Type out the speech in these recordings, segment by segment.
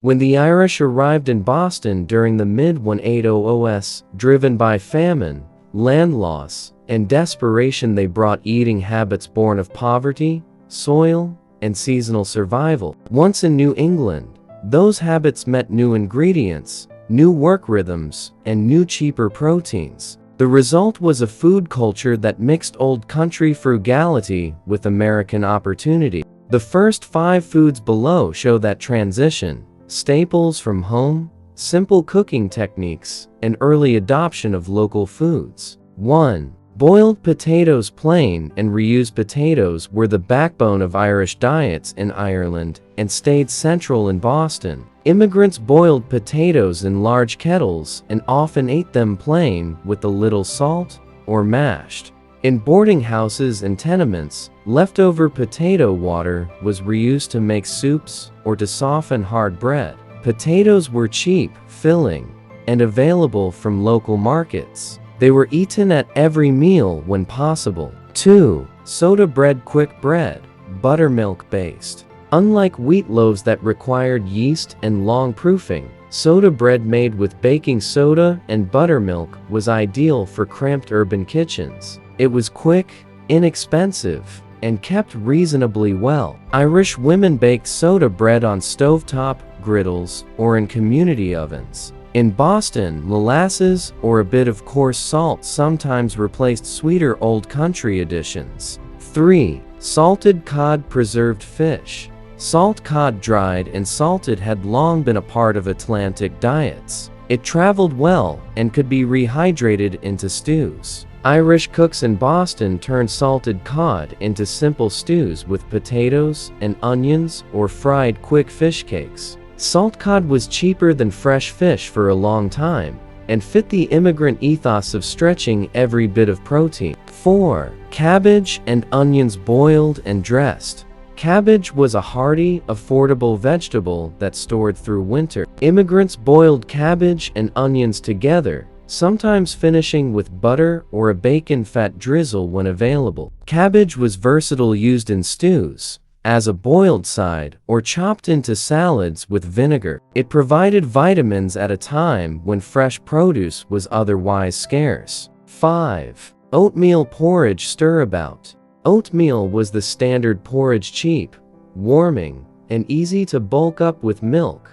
When the Irish arrived in Boston during the mid-1800s, driven by famine, land loss, and desperation, they brought eating habits born of poverty, soil, and seasonal survival. Once in New England, those habits meant new ingredients, new work rhythms, and new cheaper proteins. The result was a food culture that mixed old country frugality with American opportunity. The first 5 foods below show that transition: staples from home, simple cooking techniques, and early adoption of local foods. 1. Boiled potatoes. Plain and reused potatoes were the backbone of Irish diets in Ireland and stayed central in Boston. Immigrants boiled potatoes in large kettles and often ate them plain with a little salt or mashed. In boarding houses and tenements, leftover potato water was reused to make soups or to soften hard bread. Potatoes were cheap, filling, and available from local markets. They were eaten at every meal when possible. 2. Soda bread. Quick bread, buttermilk based. Unlike wheat loaves that required yeast and long proofing, soda bread made with baking soda and buttermilk was ideal for cramped urban kitchens. It was quick, inexpensive, and kept reasonably well. Irish women baked soda bread on stovetop griddles or in community ovens. In Boston, molasses or a bit of coarse salt sometimes replaced sweeter old country additions. 3. Salted cod. Preserved fish. Salt cod, dried and salted, had long been a part of Atlantic diets. It traveled well and could be rehydrated into stews. Irish cooks in Boston turned salted cod into simple stews with potatoes and onions or fried quick fish cakes. Salt cod was cheaper than fresh fish for a long time and fit the immigrant ethos of stretching every bit of protein. 4. Cabbage and onions. Boiled and dressed. Cabbage was a hearty, affordable vegetable that stored through winter. Immigrants boiled cabbage and onions together, sometimes finishing with butter or a bacon fat drizzle when available. Cabbage was versatile, used in stews, as a boiled side, or chopped into salads with vinegar. It provided vitamins at a time when fresh produce was otherwise scarce. 5. Oatmeal porridge. Stirabout. Oatmeal was the standard porridge, cheap, warming, and easy to bulk up with milk,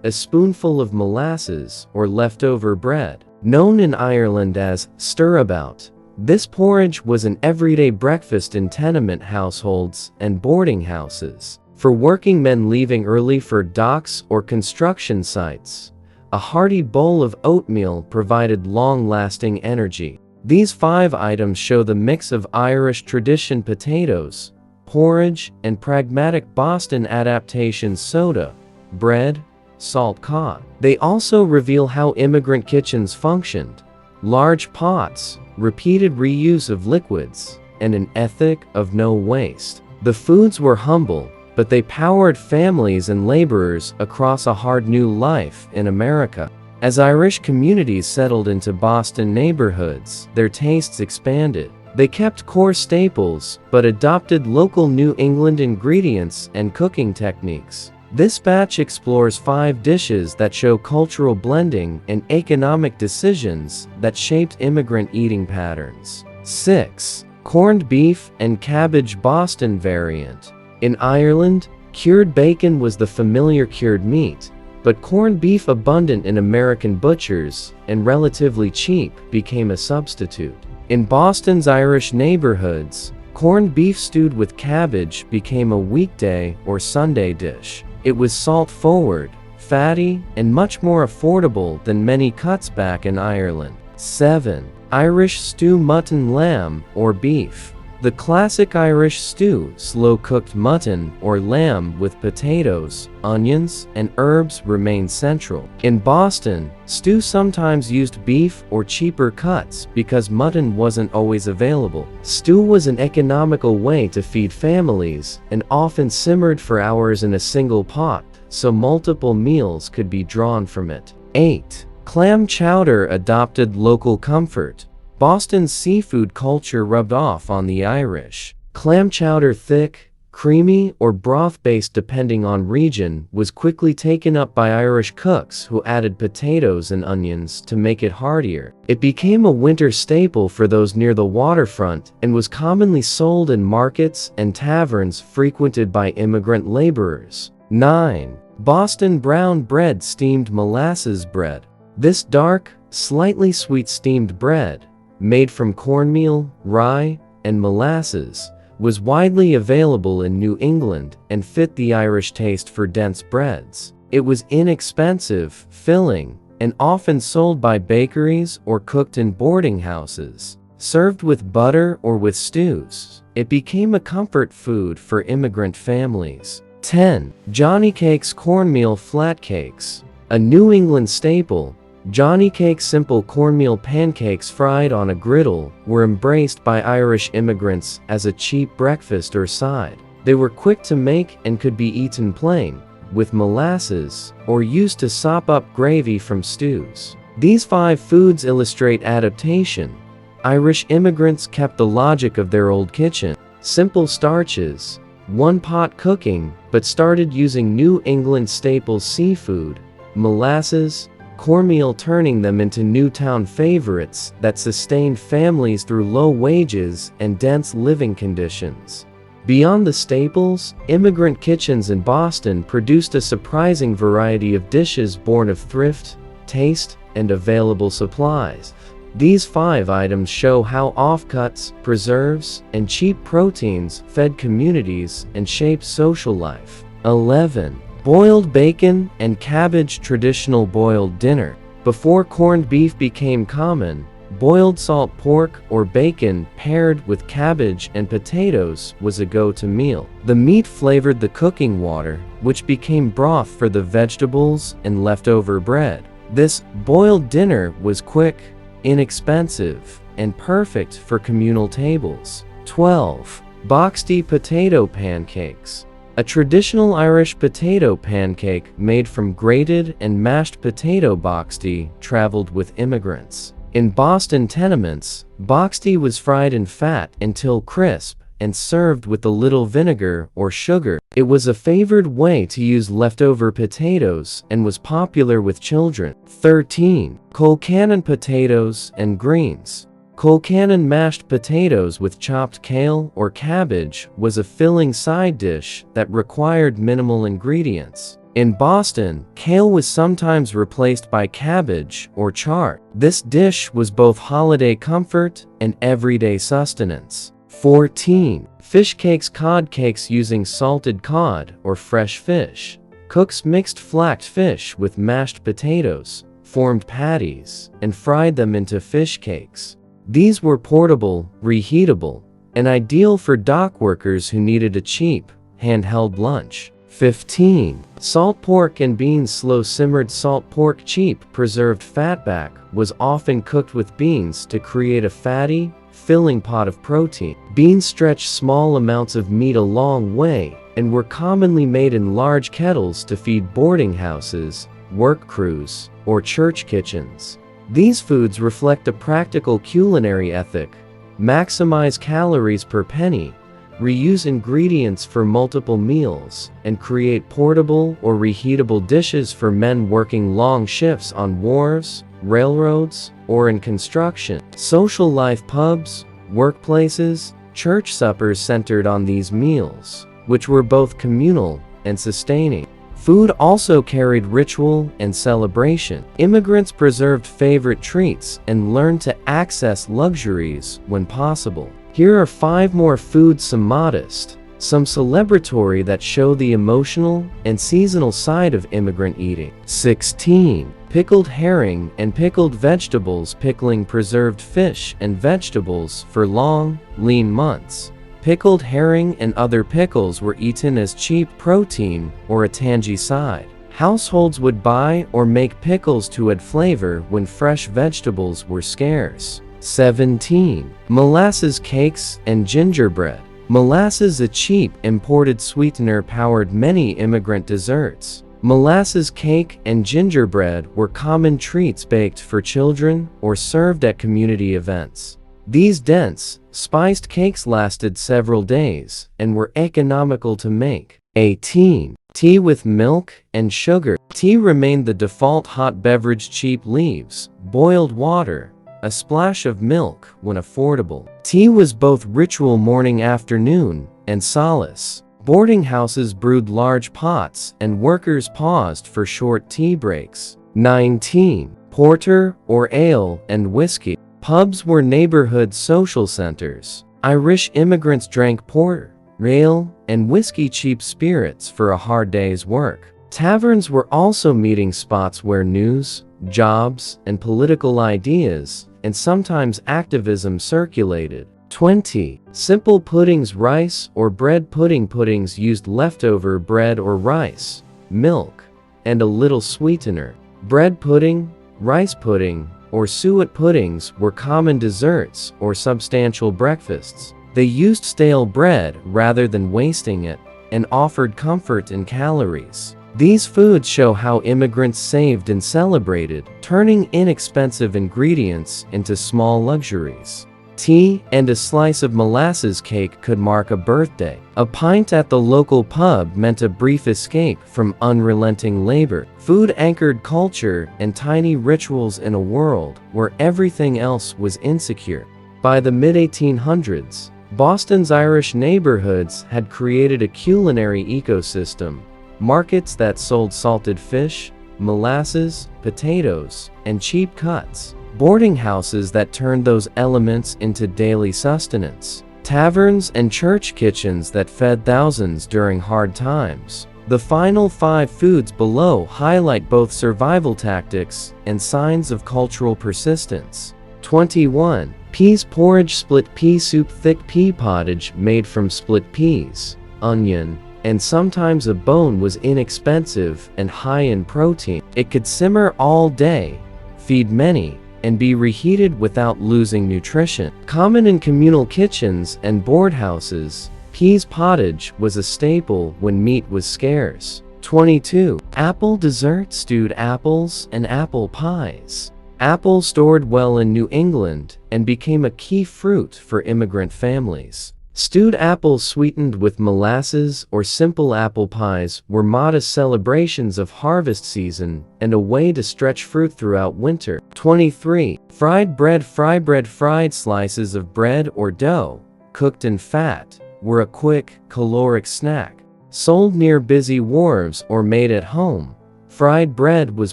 a spoonful of molasses, or leftover bread. Known in Ireland as stirabout, this porridge was an everyday breakfast in tenement households and boarding houses. For working men leaving early for docks or construction sites, a hearty bowl of oatmeal provided long-lasting energy. These 5 items show the mix of Irish tradition: potatoes, porridge, and pragmatic Boston adaptations: soda, bread, salt cod. They also reveal how immigrant kitchens functioned: large pots, repeated reuse of liquids, and an ethic of no waste. The foods were humble, but they powered families and laborers across a hard new life in America. As Irish communities settled into Boston neighborhoods, their tastes expanded. They kept core staples, but adopted local New England ingredients and cooking techniques. This batch explores 5 dishes that show cultural blending and economic decisions that shaped immigrant eating patterns. 6. Corned beef and cabbage. Boston variant. In Ireland, cured bacon was the familiar cured meat, but corned beef, abundant in American butchers and relatively cheap, became a substitute. In Boston's Irish neighborhoods, corned beef stewed with cabbage became a weekday or Sunday dish. It was salt-forward, fatty, and much more affordable than many cuts back in Ireland. 7. Irish stew. Mutton, lamb, or beef. The classic Irish stew: slow-cooked mutton or lamb with potatoes, onions, and herbs, remained central. In Boston, stew sometimes used beef or cheaper cuts because mutton wasn't always available. Stew was an economical way to feed families and often simmered for hours in a single pot, so multiple meals could be drawn from it. 8. Clam chowder. Adopted local comfort. Boston's seafood culture rubbed off on the Irish. Clam chowder: thick, creamy or broth-based depending on region, was quickly taken up by Irish cooks who added potatoes and onions to make it heartier. It became a winter staple for those near the waterfront and was commonly sold in markets and taverns frequented by immigrant laborers. 9. Boston brown bread steamed molasses bread. This dark, slightly sweet steamed bread, made from cornmeal, rye, and molasses, was widely available in New England and fit the Irish taste for dense breads. It was inexpensive, filling, and often sold by bakeries or cooked in boarding houses. Served with butter or with stews, it became a comfort food for immigrant families. 10. Johnny Cakes cornmeal flat cakes. A New England staple, Johnny Cakes simple cornmeal pancakes fried on a griddle were embraced by Irish immigrants as a cheap breakfast or side. They were quick to make and could be eaten plain, with molasses, or used to sop up gravy from stews. These 5 foods illustrate adaptation. Irish immigrants kept the logic of their old kitchen. Simple starches, one-pot cooking, but started using New England staple seafood, molasses, cornmeal, turning them into Newtown favorites that sustained families through low wages and dense living conditions. Beyond the staples, immigrant kitchens in Boston produced a surprising variety of dishes born of thrift, taste, and available supplies. These 5 items show how offcuts, preserves, and cheap proteins fed communities and shaped social life. 11. Boiled bacon and cabbage traditional boiled dinner. Before corned beef became common, boiled salt pork or bacon paired with cabbage and potatoes was a go-to meal. The meat flavored the cooking water, which became broth for the vegetables and leftover bread. This boiled dinner was quick, inexpensive, and perfect for communal tables. 12. Boxty potato pancakes. A traditional Irish potato pancake made from grated and mashed potato boxty traveled with immigrants. In Boston tenements, boxty was fried in fat until crisp and served with a little vinegar or sugar. It was a favored way to use leftover potatoes and was popular with children. 13. Colcannon potatoes and greens. Colcannon mashed potatoes with chopped kale or cabbage was a filling side dish that required minimal ingredients. In Boston, kale was sometimes replaced by cabbage or chard. This dish was both holiday comfort and everyday sustenance. 14. Fish cakes. Cod cakes using salted cod or fresh fish. Cooks mixed flacked fish with mashed potatoes, formed patties, and fried them into fish cakes. These were portable, reheatable, and ideal for dock workers who needed a cheap, handheld lunch. 15. Salt pork and beans. Slow-simmered salt pork, cheap, preserved fatback, was often cooked with beans to create a fatty, filling pot of protein. Beans stretched small amounts of meat a long way and were commonly made in large kettles to feed boarding houses, work crews, or church kitchens. These foods reflect a practical culinary ethic: maximize calories per penny, reuse ingredients for multiple meals, and create portable or reheatable dishes for men working long shifts on wharves, railroads, or in construction. Social life. Pubs, workplaces, church suppers centered on these meals, which were both communal and sustaining. Food also carried ritual and celebration. Immigrants preserved favorite treats and learned to access luxuries when possible. Here are 5 more foods, some modest, some celebratory, that show the emotional and seasonal side of immigrant eating. 16. Pickled herring and pickled vegetables. Pickling preserved fish and vegetables for long, lean months. Pickled herring and other pickles were eaten as cheap protein or a tangy side. Households would buy or make pickles to add flavor when fresh vegetables were scarce. 17. Molasses cakes and gingerbread. Molasses, a cheap, imported sweetener, powered many immigrant desserts. Molasses cake and gingerbread were common treats baked for children or served at community events. These dense, spiced cakes lasted several days and were economical to make. 18. Tea with milk and sugar. Tea remained the default hot beverage. Cheap leaves, boiled water, a splash of milk when affordable. Tea was both ritual morning, afternoon, and solace. Boarding houses brewed large pots and workers paused for short tea breaks. 19. Porter or ale and whiskey. Pubs were neighborhood social centers. Irish immigrants drank porter, ale, and whiskey, cheap spirits for a hard day's work. Taverns were also meeting spots where news, jobs, and political ideas, and sometimes activism circulated. 20. Simple puddings. Rice or bread pudding. Puddings used leftover bread or rice, milk, and a little sweetener. Bread pudding, rice pudding, or suet puddings were common desserts or substantial breakfasts. They used stale bread rather than wasting it, and offered comfort in calories. These foods show how immigrants saved and celebrated, turning inexpensive ingredients into small luxuries. Tea and a slice of molasses cake could mark a birthday. A pint at the local pub meant a brief escape from unrelenting labor. Food anchored culture and tiny rituals in a world where everything else was insecure. By the mid-1800s, Boston's Irish neighborhoods had created a culinary ecosystem. Markets that sold salted fish, molasses, potatoes, and cheap cuts. Boarding houses that turned those elements into daily sustenance. Taverns and church kitchens that fed thousands during hard times. The final 5 foods below highlight both survival tactics and signs of cultural persistence. 21. Peas porridge. Split pea soup. Thick pea pottage made from split peas, onion, and sometimes a bone was inexpensive and high in protein. It could simmer all day, feed many, and be reheated without losing nutrition. Common in communal kitchens and board houses, peas pottage was a staple when meat was scarce. 22. Apple dessert. Stewed apples and apple pies. Apples stored well in New England and became a key fruit for immigrant families. Stewed apples sweetened with molasses or simple apple pies were modest celebrations of harvest season and a way to stretch fruit throughout winter. 23. Fried bread. Fried slices of bread or dough, cooked in fat, were a quick, caloric snack. Sold near busy wharves or made at home, fried bread was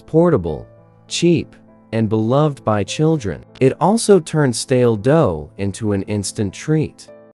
portable, cheap, and beloved by children. It also turned stale dough into an instant treat.